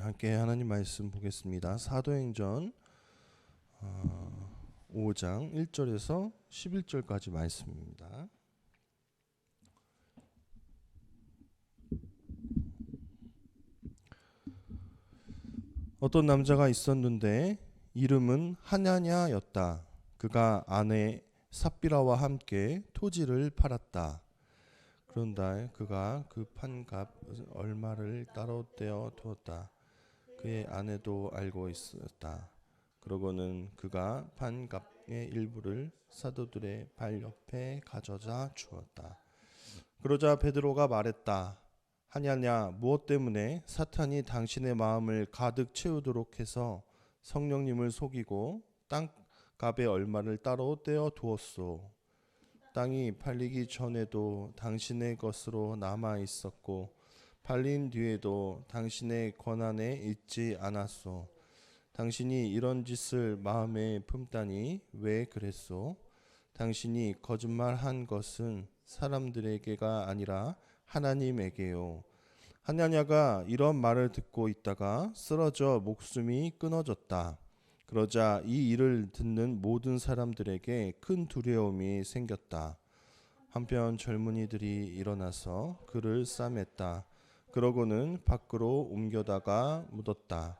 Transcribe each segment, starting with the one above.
함께 하나님 말씀 보겠습니다. 사도행전 5장 1절에서 11절까지 말씀입니다. 어떤 남자가 있었는데 이름은 하나냐였다. 그가 아내 삽비라와 함께 토지를 팔았다. 그런 날 그가 그 판값 얼마를 따로 떼어 두었다. 그의 아내도 알고 있었다. 그러고는 그가 판값의 일부를 사도들의 발 옆에 가져다 주었다. 그러자 베드로가 말했다. 하냐냐, 무엇 때문에 사탄이 당신의 마음을 가득 채우도록 해서 성령님을 속이고 땅값의 얼마를 따로 떼어 두었소? 땅이 팔리기 전에도 당신의 것으로 남아 있었고 팔린 뒤에도 당신의 권한에 있지 않았소. 당신이 이런 짓을 마음에 품다니 왜 그랬소? 당신이 거짓말한 것은 사람들에게가 아니라 하나님에게요. 하냐냐가 이런 말을 듣고 있다가 쓰러져 목숨이 끊어졌다. 그러자 이 일을 듣는 모든 사람들에게 큰 두려움이 생겼다. 한편 젊은이들이 일어나서 그를 싸맸다. 그러고는 밖으로 옮겨다가 묻었다.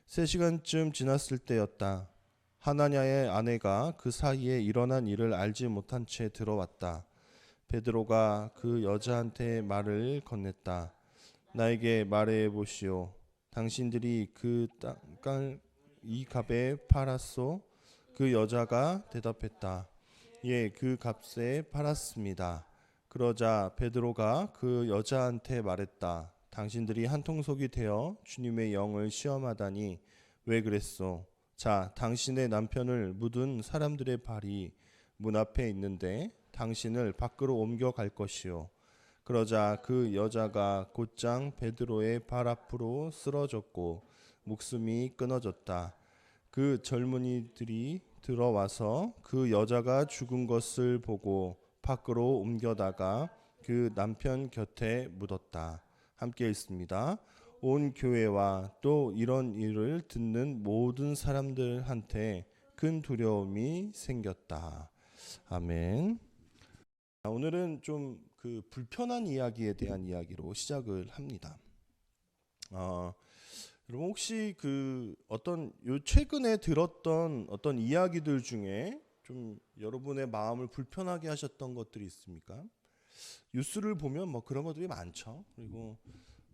3시간쯤 지났을 때였다. 하나냐의 아내가 그 사이에 일어난 일을 알지 못한 채 들어왔다. 베드로가 그 여자한테 말을 건넸다. 나에게 말해 보시오. 당신들이 그 땅을 이 값에 팔았소? 그 여자가 대답했다. 예, 그 값에 팔았습니다. 그러자 베드로가 그 여자한테 말했다. 당신들이 한 통속이 되어 주님의 영을 시험하다니 왜 그랬소? 자, 당신의 남편을 묻은 사람들의 발이 문 앞에 있는데 당신을 밖으로 옮겨갈 것이요. 그러자 그 여자가 곧장 베드로의 발 앞으로 쓰러졌고 목숨이 끊어졌다. 그 젊은이들이 들어와서 그 여자가 죽은 것을 보고 밖으로 옮겨다가 그 남편 곁에 묻었다. 함께 읽습니다. 온 교회와 또 이런 일을 듣는 모든 사람들한테 큰 두려움이 생겼다. 아멘. 오늘은 좀 그 불편한 이야기에 대한 이야기로 시작을 합니다. 여러분 혹시 그 어떤 최근에 들었던 어떤 이야기들 중에 좀 여러분의 마음을 불편하게 하셨던 것들이 있습니까? 뉴스를 보면 뭐 그런 것들이 많죠. 그리고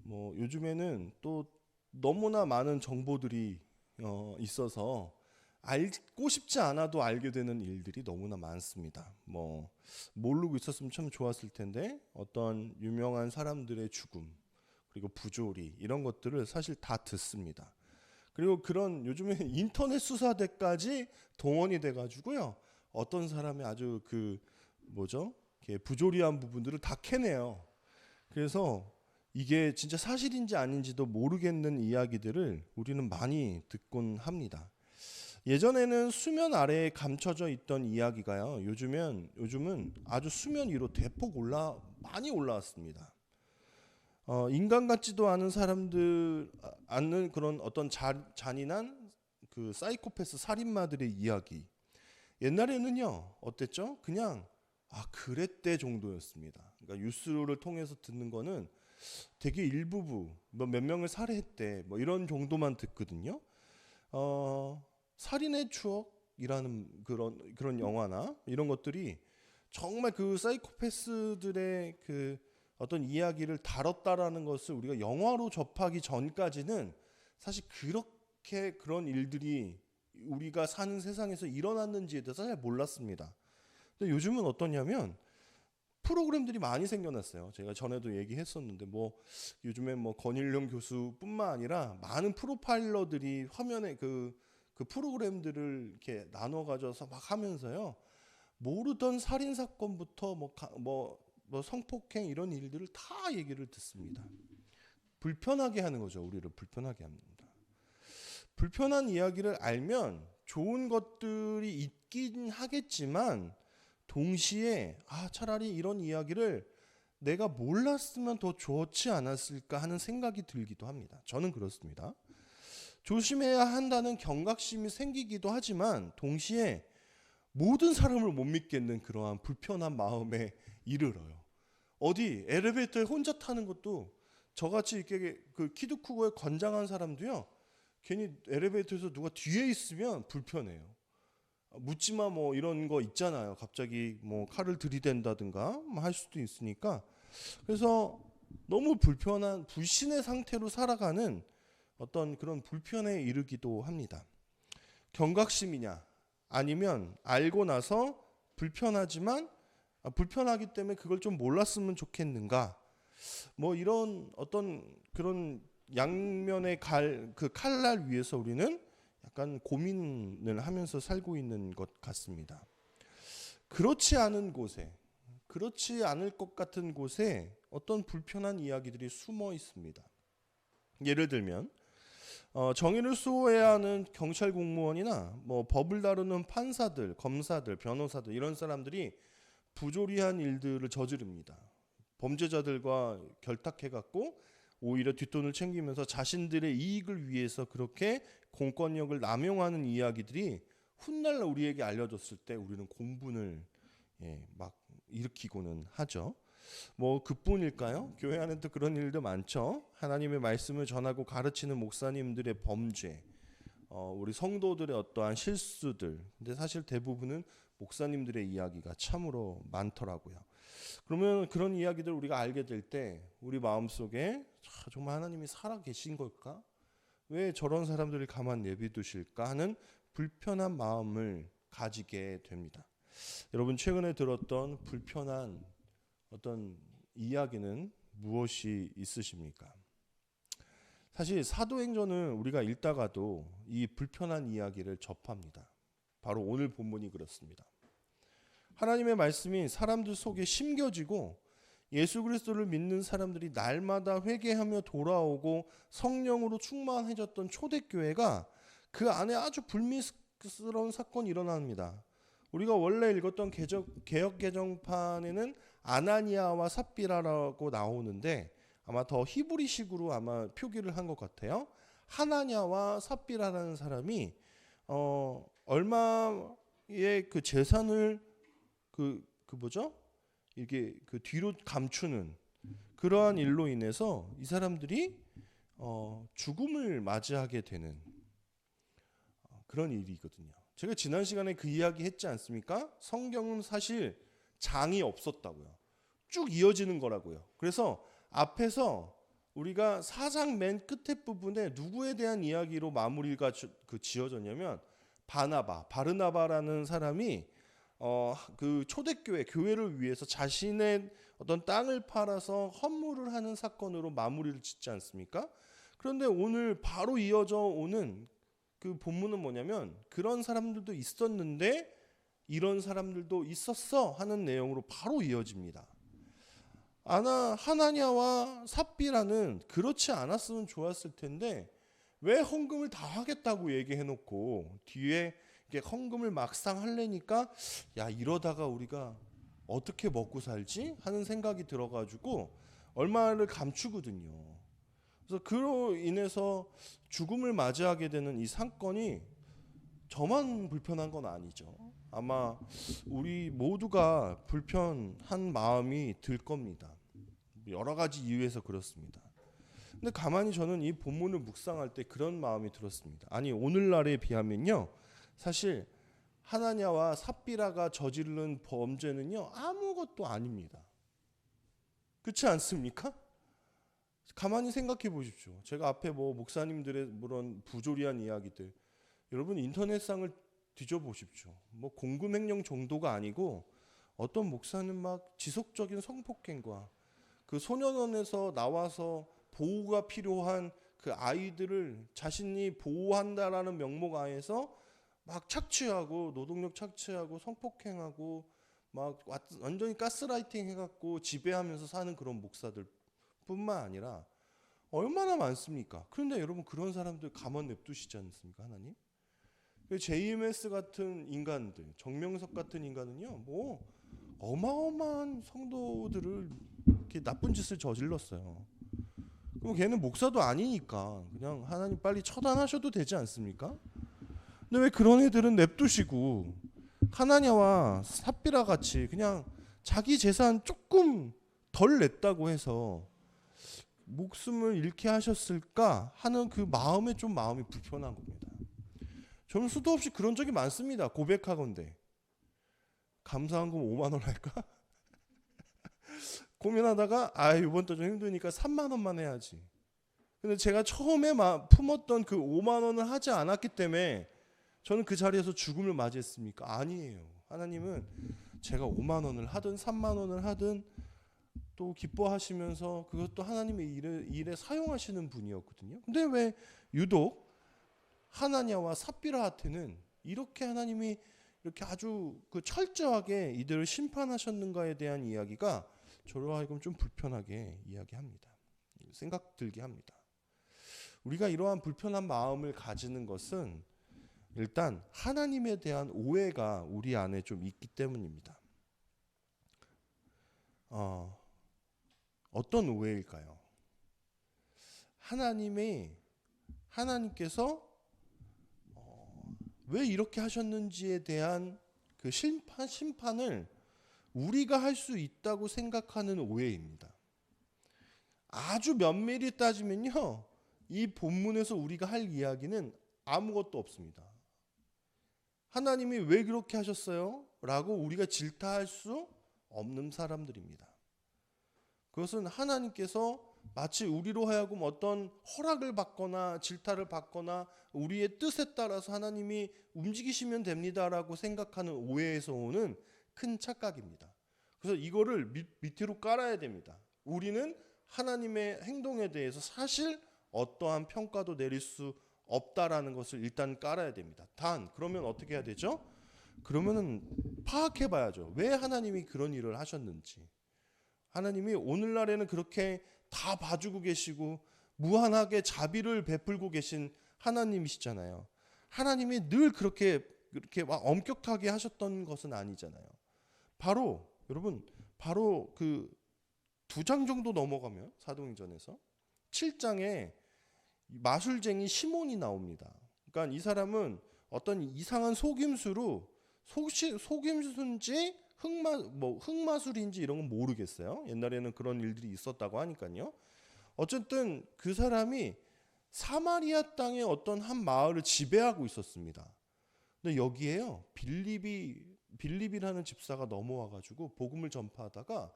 뭐 요즘에는 또 너무나 많은 정보들이 있어서 알고 싶지 않아도 알게 되는 일들이 너무나 많습니다. 뭐 모르고 있었으면 참 좋았을 텐데 어떤 유명한 사람들의 죽음 그리고 부조리 이런 것들을 사실 다 듣습니다. 그리고 그런 요즘에 인터넷 수사대까지 동원이 돼가지고요. 어떤 사람이 아주 그 뭐죠? 부조리한 부분들을 다 캐내요. 그래서 이게 진짜 사실인지 아닌지도 모르겠는 이야기들을 우리는 많이 듣곤 합니다. 예전에는 수면 아래에 감춰져 있던 이야기가요. 요즘은 아주 수면 위로 대폭 많이 올라왔습니다. 인간 같지도 않은 사람들 않는 그런 어떤 잔인한 그 사이코패스 살인마들의 이야기. 옛날에는요 어땠죠? 그냥 그랬대 정도였습니다. 그러니까 뉴스를 통해서 듣는 거는 되게 일부분 몇 명을 살해했대 뭐 이런 정도만 듣거든요. 살인의 추억이라는 그런 영화나 이런 것들이 정말 그 사이코패스들의 그 어떤 이야기를 다뤘다라는 것을 우리가 영화로 접하기 전까지는 사실 그렇게 그런 일들이 우리가 사는 세상에서 일어났는지에 대해서 잘 몰랐습니다. 근데 요즘은 어떠냐면 프로그램들이 많이 생겨났어요. 제가 전에도 얘기했었는데 뭐 요즘에 뭐 권일용 교수뿐만 아니라 많은 프로파일러들이 화면에 그 프로그램들을 이렇게 나눠 가져서 막 하면서요. 모르던 살인 사건부터 뭐 성폭행 이런 일들을 다 얘기를 듣습니다. 불편하게 하는 거죠. 우리를 불편하게 합니다. 불편한 이야기를 알면 좋은 것들이 있긴 하겠지만 동시에 차라리 이런 이야기를 내가 몰랐으면 더 좋지 않았을까 하는 생각이 들기도 합니다. 저는 그렇습니다. 조심해야 한다는 경각심이 생기기도 하지만 동시에 모든 사람을 못 믿겠는 그러한 불편한 마음에 이르러요. 어디 엘리베이터에 혼자 타는 것도 저같이 이렇게 그 키도 크고 건장한 사람도요, 괜히 엘리베이터에서 누가 뒤에 있으면 불편해요. 묻지마 뭐 이런 거 있잖아요. 갑자기 뭐 칼을 들이댄다든가 할 수도 있으니까. 그래서 너무 불편한 불신의 상태로 살아가는 어떤 그런 불편에 이르기도 합니다. 경각심이냐 아니면 알고 나서 불편하지만 불편하기 때문에 그걸 좀 몰랐으면 좋겠는가, 뭐 이런 어떤 그런 양면의 그 칼날 위에서 우리는 약간 고민을 하면서 살고 있는 것 같습니다. 그렇지 않은 곳에, 그렇지 않을 것 같은 곳에 어떤 불편한 이야기들이 숨어 있습니다. 예를 들면 정의를 수호해야 하는 경찰 공무원이나 뭐 법을 다루는 판사들, 검사들, 변호사들 이런 사람들이 부조리한 일들을 저지릅니다. 범죄자들과 결탁해갖고 오히려 뒷돈을 챙기면서 자신들의 이익을 위해서 그렇게 공권력을 남용하는 이야기들이 훗날 우리에게 알려졌을 때 우리는 공분을 막 일으키고는 하죠. 뭐 그뿐일까요? 교회 안에도 그런 일도 많죠. 하나님의 말씀을 전하고 가르치는 목사님들의 범죄, 우리 성도들의 어떠한 실수들. 근데 사실 대부분은 목사님들의 이야기가 참으로 많더라고요. 그러면 그런 이야기들 우리가 알게 될 때 우리 마음속에 정말 하나님이 살아 계신 걸까? 왜 저런 사람들을 가만 내비두실까 하는 불편한 마음을 가지게 됩니다. 여러분 최근에 들었던 불편한 어떤 이야기는 무엇이 있으십니까? 사실 사도행전은 우리가 읽다가도 이 불편한 이야기를 접합니다. 바로 오늘 본문이 그렇습니다. 하나님의 말씀이 사람들 속에 심겨지고 예수 그리스도를 믿는 사람들이 날마다 회개하며 돌아오고 성령으로 충만해졌던 초대교회가 그 안에 아주 불미스러운 사건이 일어납니다. 우리가 원래 읽었던 개역 개정판에는 아나니아와 삽비라라고 나오는데 아마 더 히브리식으로 아마 표기를 한 것 같아요. 하나냐와 삽비라라는 사람이 얼마의 그 재산을 뭐죠? 이게 그 뒤로 감추는 그러한 일로 인해서 이 사람들이 죽음을 맞이하게 되는 그런 일이거든요. 제가 지난 시간에 그 이야기 했지 않습니까? 성경은 사실 장이 없었다고요. 쭉 이어지는 거라고요. 그래서 앞에서 우리가 4장 맨 끝에 부분에 누구에 대한 이야기로 마무리가 지어졌냐면 바르나바라는 사람이 그 초대교회 교회를 위해서 자신의 어떤 땅을 팔아서 헌물을 하는 사건으로 마무리를 짓지 않습니까? 그런데 오늘 바로 이어져 오는 그 본문은 뭐냐면 그런 사람들도 있었는데 이런 사람들도 있었어 하는 내용으로 바로 이어집니다. 하나냐와 삽비라는 그렇지 않았으면 좋았을 텐데 왜 헌금을 다 하겠다고 얘기해놓고 뒤에 헌금을 막상 하려니까 야 이러다가 우리가 어떻게 먹고 살지 하는 생각이 들어가지고 얼마를 감추거든요. 그래서 그로 인해서 죽음을 맞이하게 되는 이 사건이 저만 불편한 건 아니죠. 아마 우리 모두가 불편한 마음이 들 겁니다. 여러 가지 이유에서 그렇습니다. 근데 가만히 저는 이 본문을 묵상할 때 그런 마음이 들었습니다. 아니 오늘날에 비하면요, 사실 하나냐와 삽비라가 저지른 범죄는요 아무것도 아닙니다. 그렇지 않습니까? 가만히 생각해 보십시오. 제가 앞에 뭐 목사님들의 그런 부조리한 이야기들, 여러분 인터넷상을 뒤져보십시오. 뭐 공금횡령 정도가 아니고 어떤 목사는 막 지속적인 성폭행과 그 소년원에서 나와서 보호가 필요한 그 아이들을 자신이 보호한다라는 명목 하에서 막 착취하고 노동력 착취하고 성폭행하고 막 완전히 가스라이팅 해갖고 지배하면서 사는 그런 목사들 뿐만 아니라 얼마나 많습니까? 그런데 여러분 그런 사람들 가만 냅두시지 않습니까? 하나님? JMS 같은 인간들, 정명석 같은 인간은요, 뭐 어마어마한 성도들을 이렇게 나쁜 짓을 저질렀어요. 그럼 걔는 목사도 아니니까 그냥 하나님 빨리 처단하셔도 되지 않습니까? 근데 왜 그런 애들은 냅두시고 하나냐와 삽비라 같이 그냥 자기 재산 조금 덜 냈다고 해서 목숨을 잃게 하셨을까 하는 그 마음에 좀 마음이 불편한 겁니다. 저는 수도 없이 그런 적이 많습니다. 고백하건대 감사한금 5만 원 할까? 고민하다가 이번 달 좀 힘드니까 3만 원만 해야지. 근데 제가 처음에 품었던 그 5만 원을 하지 않았기 때문에 저는 그 자리에서 죽음을 맞이했습니까? 아니에요. 하나님은 제가 5만 원을 하든 3만 원을 하든 또 기뻐하시면서 그것도 하나님의 일에 사용하시는 분이었거든요. 근데 왜 유독 하나냐와 삽비라한테는 이렇게 하나님이 이렇게 아주 그 철저하게 이들을 심판하셨는가에 대한 이야기가 저로 하여금 좀 불편하게 이야기합니다. 생각 들게 합니다. 우리가 이러한 불편한 마음을 가지는 것은 일단 하나님에 대한 오해가 우리 안에 좀 있기 때문입니다. 어떤 오해일까요? 하나님께서 왜 이렇게 하셨는지에 대한 그 심판을 우리가 할 수 있다고 생각하는 오해입니다. 아주 면밀히 따지면요, 이 본문에서 우리가 할 이야기는 아무것도 없습니다. 하나님이 왜 그렇게 하셨어요? 라고 우리가 질타할 수 없는 사람들입니다. 그것은 하나님께서 마치 우리로 하여금 어떤 허락을 받거나 질타를 받거나 우리의 뜻에 따라서 하나님이 움직이시면 됩니다라고 생각하는 오해에서 오는 큰 착각입니다. 그래서 이거를 밑으로 깔아야 됩니다. 우리는 하나님의 행동에 대해서 사실 어떠한 평가도 내릴 수 없다라는 것을 일단 깔아야 됩니다. 그러면 어떻게 해야 되죠? 그러면은 파악해 봐야죠. 왜 하나님이 그런 일을 하셨는지. 하나님이 오늘날에는 그렇게 다 봐주고 계시고 무한하게 자비를 베풀고 계신 하나님이시잖아요. 하나님이 늘 그렇게 막 엄격하게 하셨던 것은 아니잖아요. 여러분 그 2장 정도 넘어가면 사도행전에서 7장에 마술쟁이 시몬이 나옵니다. 그러니까 이 사람은 어떤 이상한 속임수로 속임수인지 흑마술인지 이런 건 모르겠어요. 옛날에는 그런 일들이 있었다고 하니까요. 어쨌든 그 사람이 사마리아 땅의 어떤 한 마을을 지배하고 있었습니다. 근데 여기에요, 빌립이라는 집사가 넘어와가지고 복음을 전파하다가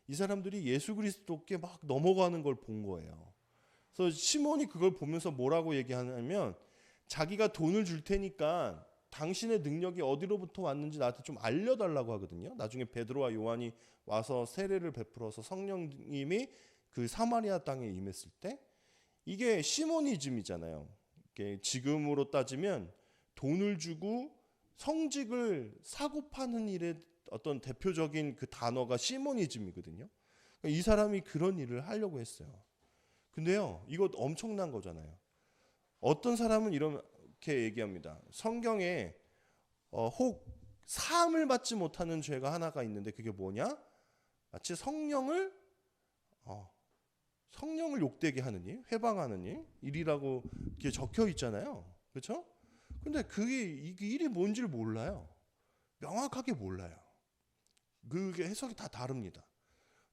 이 사람들이 예수 그리스도께 막 넘어가는 걸 본 거예요. 그래서 시몬이 그걸 보면서 뭐라고 얘기하냐면, 자기가 돈을 줄 테니까 당신의 능력이 어디로부터 왔는지 나한테 좀 알려달라고 하거든요. 나중에 베드로와 요한이 와서 세례를 베풀어서 성령님이 그 사마리아 땅에 임했을 때, 이게 시모니즘이잖아요. 이게 지금으로 따지면 돈을 주고 성직을 사고 파는 일의 어떤 대표적인 그 단어가 시모니즘이거든요. 그러니까 이 사람이 그런 일을 하려고 했어요. 근데요, 이거 엄청난 거잖아요. 어떤 사람은 이렇게 얘기합니다. 성경에 혹 사함을 받지 못하는 죄가 하나가 있는데 그게 뭐냐? 마치 성령을 욕되게 하는 일, 회방하는 일이라고 이렇게 적혀 있잖아요. 그렇죠? 근데 이게 일이 뭔지를 몰라요. 명확하게 몰라요. 그게 해석이 다 다릅니다.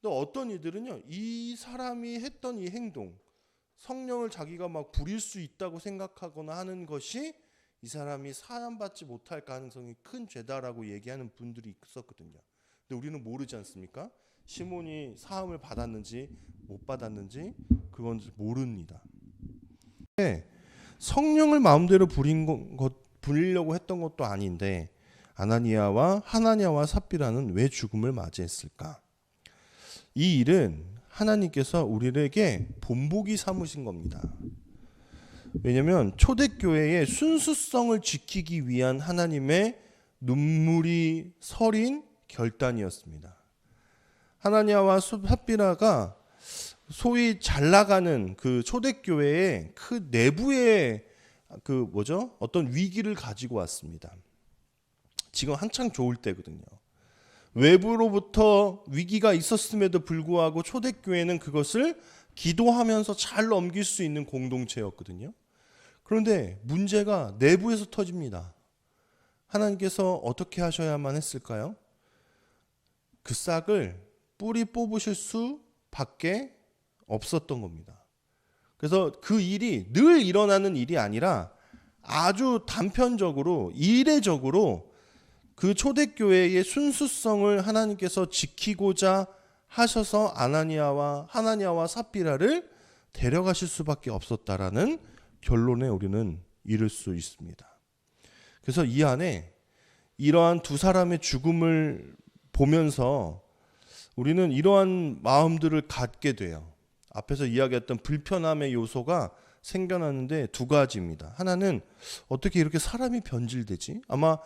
또 어떤 이들은요, 이 사람이 했던 이 행동, 성령을 자기가 막 부릴 수 있다고 생각하거나 하는 것이 이 사람이 사함받지 못할 가능성이 큰 죄다라고 얘기하는 분들이 있었거든요. 근데 우리는 모르지 않습니까? 시몬이 사함을 받았는지 못 받았는지 그건 모릅니다. 성령을 마음대로 부리려고 했던 것도 아닌데 하나냐와 삽비라는 왜 죽음을 맞이했을까? 이 일은 하나님께서 우리에게 본보기 삼으신 겁니다. 왜냐하면 초대교회의 순수성을 지키기 위한 하나님의 눈물이 서린 결단이었습니다. 하나냐와 삽비라가 소위 잘 나가는 그 초대교회의 그 내부의 어떤 위기를 가지고 왔습니다. 지금 한창 좋을 때거든요. 외부로부터 위기가 있었음에도 불구하고 초대교회는 그것을 기도하면서 잘 넘길 수 있는 공동체였거든요. 그런데 문제가 내부에서 터집니다. 하나님께서 어떻게 하셔야만 했을까요? 그 싹을 뿌리 뽑으실 수밖에 없었던 겁니다. 그래서 그 일이 늘 일어나는 일이 아니라 아주 단편적으로 이례적으로 그 초대교회의 순수성을 하나님께서 지키고자 하셔서 하나니아와 삽비라를 데려가실 수밖에 없었다라는 결론에 우리는 이를 수 있습니다. 그래서 이 안에 이러한 두 사람의 죽음을 보면서 우리는 이러한 마음들을 갖게 돼요. 앞에서 이야기했던 불편함의 요소가 생겨나는데 두 가지입니다. 하나는 어떻게 이렇게 사람이 변질되지? 아마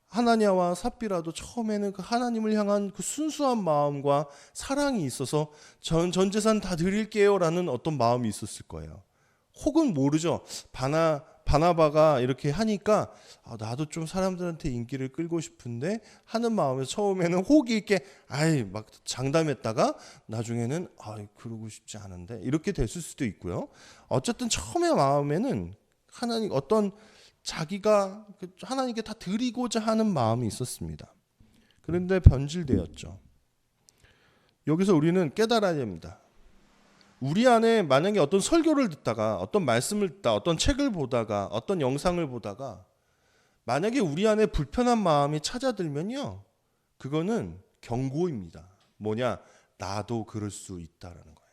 하나니아와 삽비라도 처음에는 그 하나님을 향한 그 순수한 마음과 사랑이 있어서 전 재산 다 드릴게요 라는 어떤 마음이 있었을 거예요. 혹은 모르죠. 바나바가 이렇게 하니까 나도 좀 사람들한테 인기를 끌고 싶은데 하는 마음에서 처음에는 호기 있게 막 장담했다가 나중에는 그러고 싶지 않은데 이렇게 됐을 수도 있고요. 어쨌든 처음에 마음에는 하나님 어떤 자기가 하나님께 다 드리고자 하는 마음이 있었습니다. 그런데 변질되었죠. 여기서 우리는 깨달아야 됩니다. 우리 안에 만약에 어떤 설교를 듣다가 어떤 말씀을 듣다 어떤 책을 보다가 어떤 영상을 보다가 만약에 우리 안에 불편한 마음이 찾아들면요, 그거는 경고입니다. 뭐냐? 나도 그럴 수 있다라는 거예요.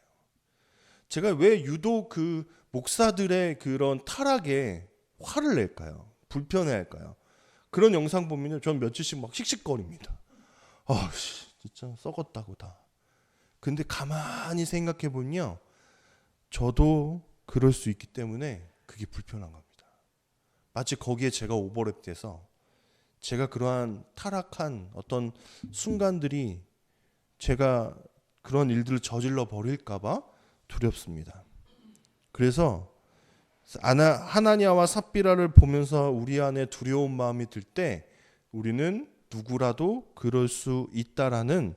제가 왜 유독 그 목사들의 그런 타락에 화를 낼까요? 불편해할까요? 그런 영상 보면요, 전 며칠씩 막 씩씩거립니다. 진짜 썩었다고 다. 근데 가만히 생각해 보면요, 저도 그럴 수 있기 때문에 그게 불편한 겁니다. 마치 거기에 제가 오버랩돼서 제가 그러한 타락한 어떤 순간들이 제가 그런 일들을 저질러 버릴까봐 두렵습니다. 그래서 하나니아와 삽비라를 보면서 우리 안에 두려운 마음이 들 때 우리는 누구라도 그럴 수 있다라는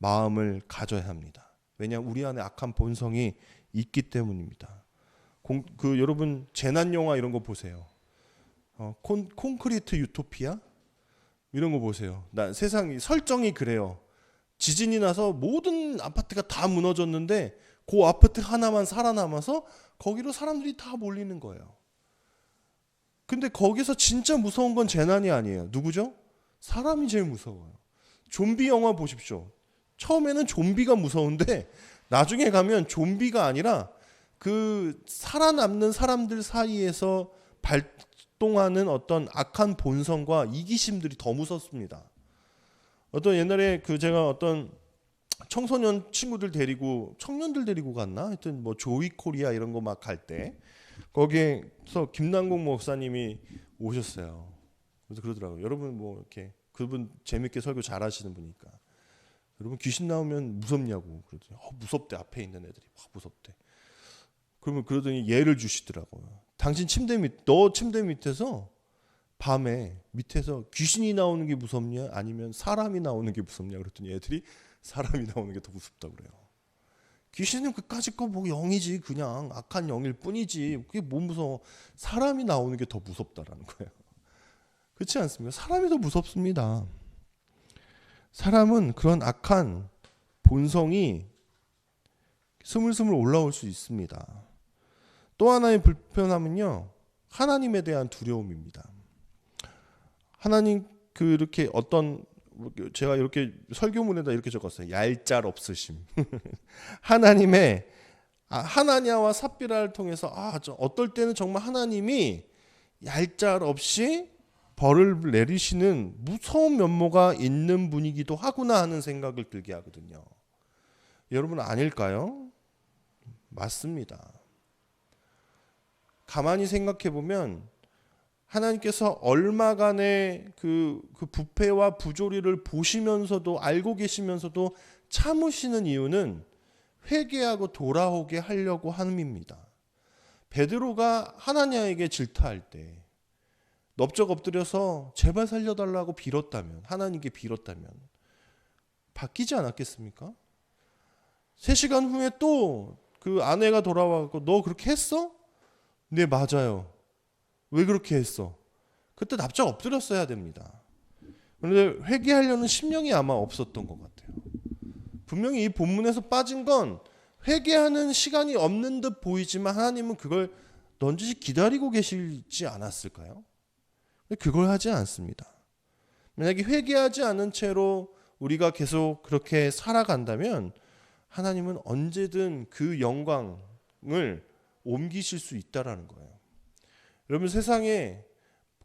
마음을 가져야 합니다. 왜냐하면 우리 안에 악한 본성이 있기 때문입니다. 여러분 재난 영화 이런 거 보세요. 콘크리트 유토피아 이런 거 보세요. 세상이 설정이 그래요. 지진이 나서 모든 아파트가 다 무너졌는데 그 아파트 하나만 살아남아서 거기로 사람들이 다 몰리는 거예요. 근데 거기서 진짜 무서운 건 재난이 아니에요. 누구죠? 사람이 제일 무서워요. 좀비 영화 보십시오. 처음에는 좀비가 무서운데 나중에 가면 좀비가 아니라 그 살아남는 사람들 사이에서 발동하는 어떤 악한 본성과 이기심들이 더 무섭습니다. 어떤 옛날에 제가 어떤 청소년 친구들 데리고 청년들 데리고 갔나? 하여튼 뭐 조이 코리아 이런 거 막 갈 때 거기에서 김남국 목사님이 오셨어요. 그래서 그러더라고요. 여러분 뭐 이렇게 그분 재밌게 설교 잘하시는 분이니까 여러분 귀신 나오면 무섭냐고 그러더니 무섭대. 앞에 있는 애들이 무섭대. 그러더니 예를 주시더라고요. 당신 너 침대 밑에서 밤에 밑에서 귀신이 나오는 게 무섭냐 아니면 사람이 나오는 게 무섭냐 그랬더니 애들이 사람이 나오는 게 더 무섭다고 그래요. 귀신은 그까짓 거 뭐 영이지, 그냥 악한 영일 뿐이지 그게 뭐 무서워. 사람이 나오는 게 더 무섭다라는 거예요. 그렇지 않습니까? 사람이 더 무섭습니다. 사람은 그런 악한 본성이 스물스물 올라올 수 있습니다. 또 하나의 불편함은요, 하나님에 대한 두려움입니다. 하나님 이렇게 제가 이렇게 설교문에다 이렇게 적었어요. 얄짤 없으심. 하나니아와 삽비라를 통해서 어떨 때는 정말 하나님이 얄짤 없이 벌을 내리시는 무서운 면모가 있는 분이기도 하구나 하는 생각을 들게 하거든요. 여러분 아닐까요? 맞습니다. 가만히 생각해 보면 하나님께서 얼마간의 그 부패와 부조리를 보시면서도 알고 계시면서도 참으시는 이유는 회개하고 돌아오게 하려고 함입니다. 베드로가 하나님에게 질타할 때 넓적 엎드려서 제발 살려달라고 빌었다면, 하나님께 빌었다면 바뀌지 않았겠습니까? 3시간 후에 또 그 아내가 돌아와서 너 그렇게 했어? 네, 맞아요. 왜 그렇게 했어? 그때 납작 엎드렸어야 됩니다. 그런데 회개하려는 심령이 아마 없었던 것 같아요. 분명히 이 본문에서 빠진 건 회개하는 시간이 없는 듯 보이지만 하나님은 그걸 넌지시 기다리고 계시지 않았을까요? 그걸 하지 않습니다. 만약에 회개하지 않은 채로 우리가 계속 그렇게 살아간다면 하나님은 언제든 그 영광을 옮기실 수 있다라는 거예요. 여러분, 세상에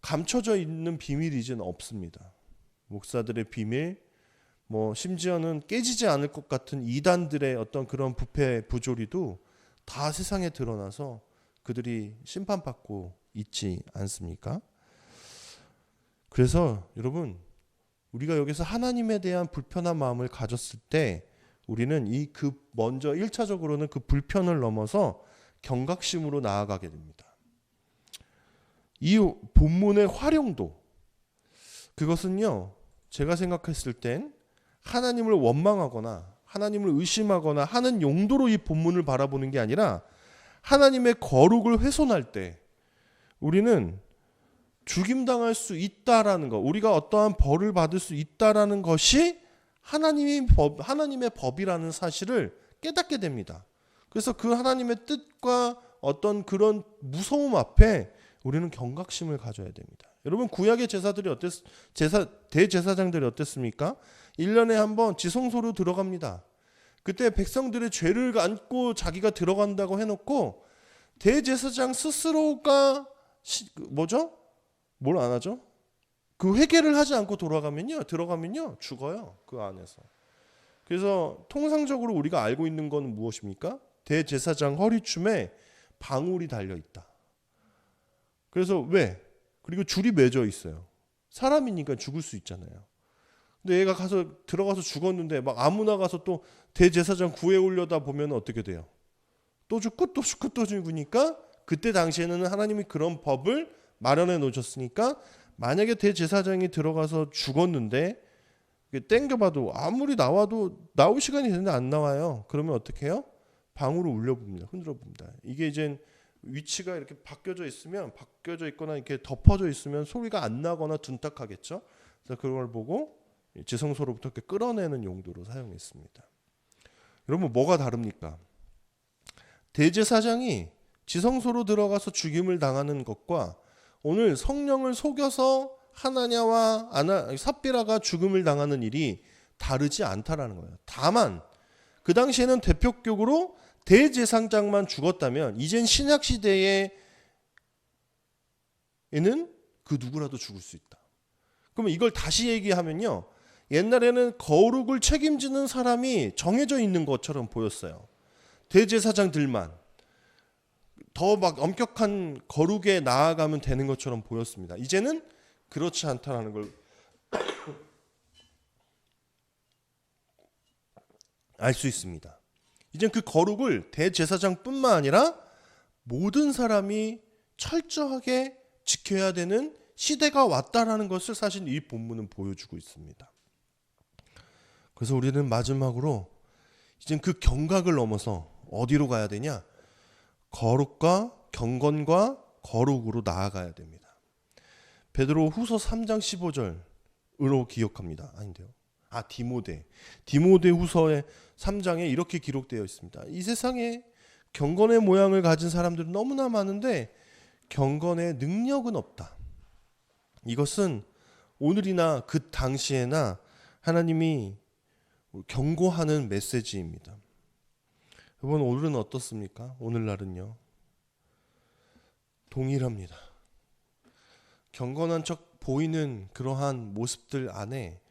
감춰져 있는 비밀이 이제는 없습니다. 목사들의 비밀, 심지어는 깨지지 않을 것 같은 이단들의 어떤 그런 부패 부조리도 다 세상에 드러나서 그들이 심판받고 있지 않습니까? 그래서 여러분, 우리가 여기서 하나님에 대한 불편한 마음을 가졌을 때 우리는 먼저 1차적으로는 그 불편을 넘어서 경각심으로 나아가게 됩니다. 이 본문의 활용도, 그것은요, 제가 생각했을 땐 하나님을 원망하거나 하나님을 의심하거나 하는 용도로 이 본문을 바라보는 게 아니라 하나님의 거룩을 훼손할 때 우리는 죽임당할 수 있다라는 것, 우리가 어떠한 벌을 받을 수 있다라는 것이 하나님의 법이라는 사실을 깨닫게 됩니다. 그래서 그 하나님의 뜻과 어떤 그런 무서움 앞에 우리는 경각심을 가져야 됩니다. 여러분, 구약의 대제사장들이 어땠습니까? 1년에 한 번 지성소로 들어갑니다. 그때 백성들의 죄를 안고 자기가 들어간다고 해놓고 대제사장 스스로가 뭘 안 하죠? 그 회개를 하지 않고 들어가면요 죽어요. 그 안에서. 그래서 통상적으로 우리가 알고 있는 건 무엇입니까? 대제사장 허리춤에 방울이 달려 있다. 그래서 왜? 그리고 줄이 맺어 있어요. 사람이니까 죽을 수 있잖아요. 근데 얘가 들어가서 죽었는데 막 아무나 가서 또 대제사장 구해 오려다 보면 어떻게 돼요? 또 죽고 또 죽고 또 죽으니까 그때 당시에는 하나님이 그런 법을 마련해 놓으셨으니까 만약에 대제사장이 들어가서 죽었는데 땡겨봐도 아무리 나와도 나올 시간이 됐는데 안 나와요. 그러면 어떻게 해요? 방울을 울려봅니다. 흔들어 봅니다. 이게 이제 위치가 이렇게 바뀌어져 있거나 이렇게 덮어져 있으면 소리가 안 나거나 둔탁하겠죠. 그래서 그걸 보고 지성소로부터 이렇게 끌어내는 용도로 사용했습니다. 여러분, 뭐가 다릅니까? 대제사장이 지성소로 들어가서 죽임을 당하는 것과 오늘 성령을 속여서 하나냐와 삽비라가 죽음을 당하는 일이 다르지 않다라는 거예요. 다만 그 당시에는 대표격으로 대제사장만 죽었다면 이젠 신약 시대에는 그 누구라도 죽을 수 있다. 그러면 이걸 다시 얘기하면요, 옛날에는 거룩을 책임지는 사람이 정해져 있는 것처럼 보였어요. 대제사장들만 더 막 엄격한 거룩에 나아가면 되는 것처럼 보였습니다. 이제는 그렇지 않다는 걸 알 수 있습니다. 이젠 그 거룩을 대제사장뿐만 아니라 모든 사람이 철저하게 지켜야 되는 시대가 왔다라는 것을 사실 이 본문은 보여주고 있습니다. 그래서 우리는 마지막으로 이젠 그 경각을 넘어서 어디로 가야 되냐? 거룩과 경건과 거룩으로 나아가야 됩니다. 베드로 후서 3장 15절으로 기억합니다. 아닌데요. 디모데 후서의 3장에 이렇게 기록되어 있습니다. 이 세상에 경건의 모양을 가진 사람들은 너무나 많은데 경건의 능력은 없다. 이것은 오늘이나 그 당시에나 하나님이 경고하는 메시지입니다. 여러분, 오늘은 어떻습니까? 오늘날은요, 동일합니다. 경건한 척 보이는 그러한 모습들 안에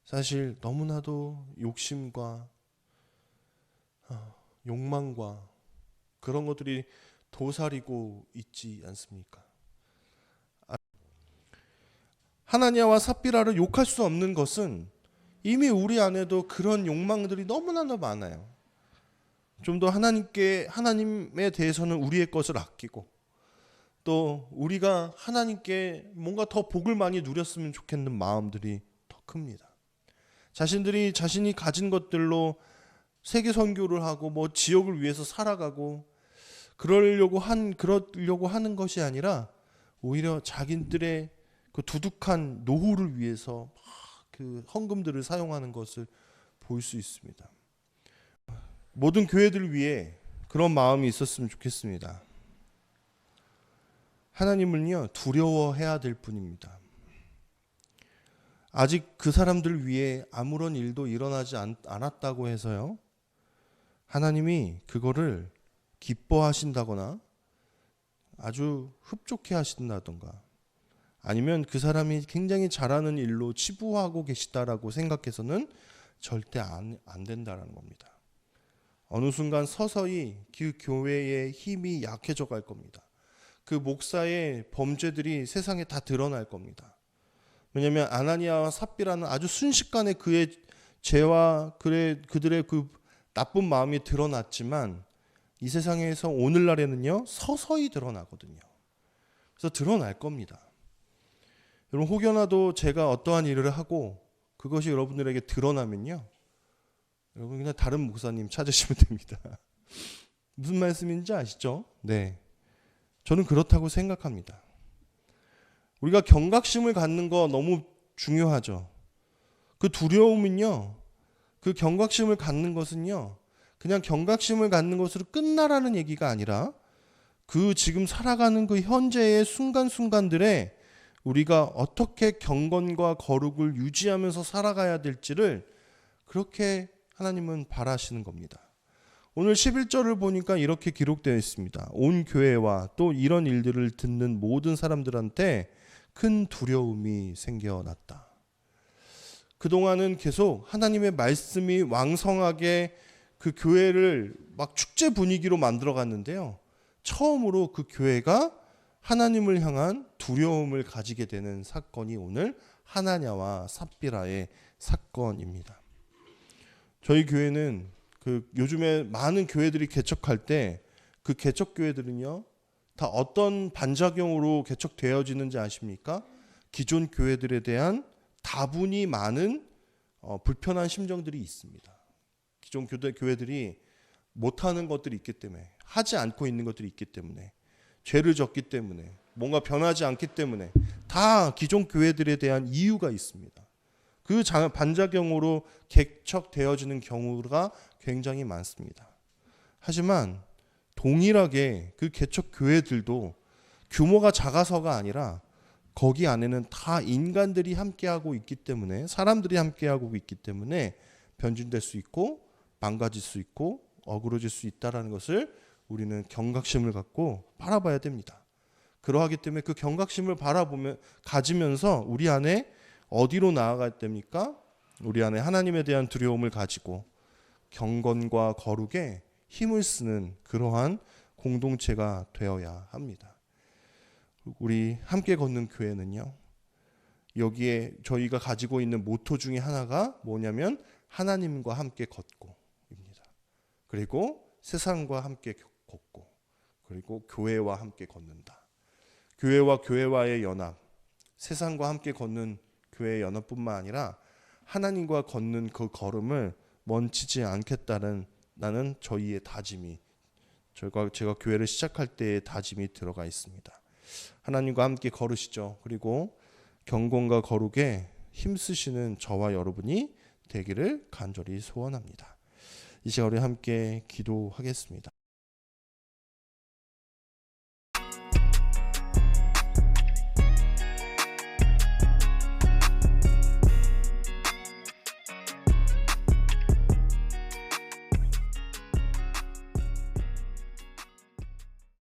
사실 너무나도 욕심과 욕망과 그런 것들이 도사리고 있지 않습니까? 하나냐와 삽비라를 욕할 수 없는 것은 이미 우리 안에도 그런 욕망들이 너무나도 많아요. 좀 더 하나님에 대해서는 우리의 것을 아끼고, 또 우리가 하나님께 뭔가 더 복을 많이 누렸으면 좋겠는 마음들이 더 큽니다. 자신이 가진 것들로 세계 선교를 하고 뭐 지역을 위해서 살아가고 그러려고 하는 것이 아니라 오히려 자기들의 그 두둑한 노후를 위해서 막 그 헌금들을 사용하는 것을 볼 수 있습니다. 모든 교회들 위해 그런 마음이 있었으면 좋겠습니다. 하나님을요 두려워해야 될 뿐입니다. 아직 그 사람들 위해 아무런 일도 일어나지 않았다고 해서요 하나님이 그거를 기뻐하신다거나 아주 흡족해 하신다던가 아니면 그 사람이 굉장히 잘하는 일로 치부하고 계시다라고 생각해서는 절대 안 된다라는 겁니다. 어느 순간 서서히 그 교회의 힘이 약해져 갈 겁니다. 그 목사의 범죄들이 세상에 다 드러날 겁니다. 왜냐하면 아나니아와 삽비라는 아주 순식간에 그의 죄와 그들의 그 나쁜 마음이 드러났지만 이 세상에서 오늘날에는요 서서히 드러나거든요. 그래서 드러날 겁니다. 여러분 혹여나도 제가 어떠한 일을 하고 그것이 여러분들에게 드러나면요 여러분 그냥 다른 목사님 찾으시면 됩니다. 무슨 말씀인지 아시죠? 네, 저는 그렇다고 생각합니다. 우리가 경각심을 갖는 거 너무 중요하죠. 그 두려움은요 그 경각심을 갖는 것은요 그냥 경각심을 갖는 것으로 끝나라는 얘기가 아니라 그 지금 살아가는 그 현재의 순간순간들에 우리가 어떻게 경건과 거룩을 유지하면서 살아가야 될지를 그렇게 하나님은 바라시는 겁니다. 오늘 11절을 보니까 이렇게 기록되어 있습니다. 온 교회와 또 이런 일들을 듣는 모든 사람들한테 큰 두려움이 생겨났다. 그동안은 계속 하나님의 말씀이 왕성하게 그 교회를 막 축제 분위기로 만들어 갔는데요. 처음으로 그 교회가 하나님을 향한 두려움을 가지게 되는 사건이 오늘 하나냐와 삽비라의 사건입니다. 저희 교회는 그 요즘에 많은 교회들이 개척할 때 그 개척 교회들은요 다 어떤 반작용으로 개척되어지는지 아십니까? 기존 교회들에 대한 다분히 많은 불편한 심정들이 있습니다. 기존 교회들이 못하는 것들이 있기 때문에, 하지 않고 있는 것들이 있기 때문에, 죄를 졌기 때문에, 뭔가 변하지 않기 때문에 다 기존 교회들에 대한 이유가 있습니다. 그 반작용으로 개척되어지는 경우가 굉장히 많습니다. 하지만 동일하게 그 개척 교회들도 규모가 작아서가 아니라 거기 안에는 다 인간들이 함께하고 있기 때문에, 사람들이 함께하고 있기 때문에 변질될 수 있고 망가질 수 있고 어그러질 수 있다는 것을 우리는 경각심을 갖고 바라봐야 됩니다. 그러하기 때문에 그 경각심을 가지면서 우리 안에 어디로 나아갈 때입니까? 우리 안에 하나님에 대한 두려움을 가지고 경건과 거룩에 힘을 쓰는 그러한 공동체가 되어야 합니다. 우리 함께 걷는 교회는요, 여기에 저희가 가지고 있는 모토 중에 하나가 뭐냐면 하나님과 함께 걷고입니다. 그리고 세상과 함께 걷고, 그리고 교회와 함께 걷는다. 교회와 교회와의 연합, 세상과 함께 걷는 교회의 연합뿐만 아니라 하나님과 걷는 그 걸음을 멈추지 않겠다는 나는 저희의 다짐이, 제가 교회를 시작할 때의 다짐이 들어가 있습니다. 하나님과 함께 걸으시죠. 그리고 경건과 거룩에 힘쓰시는 저와 여러분이 되기를 간절히 소원합니다. 이 시간 우리 함께 기도하겠습니다.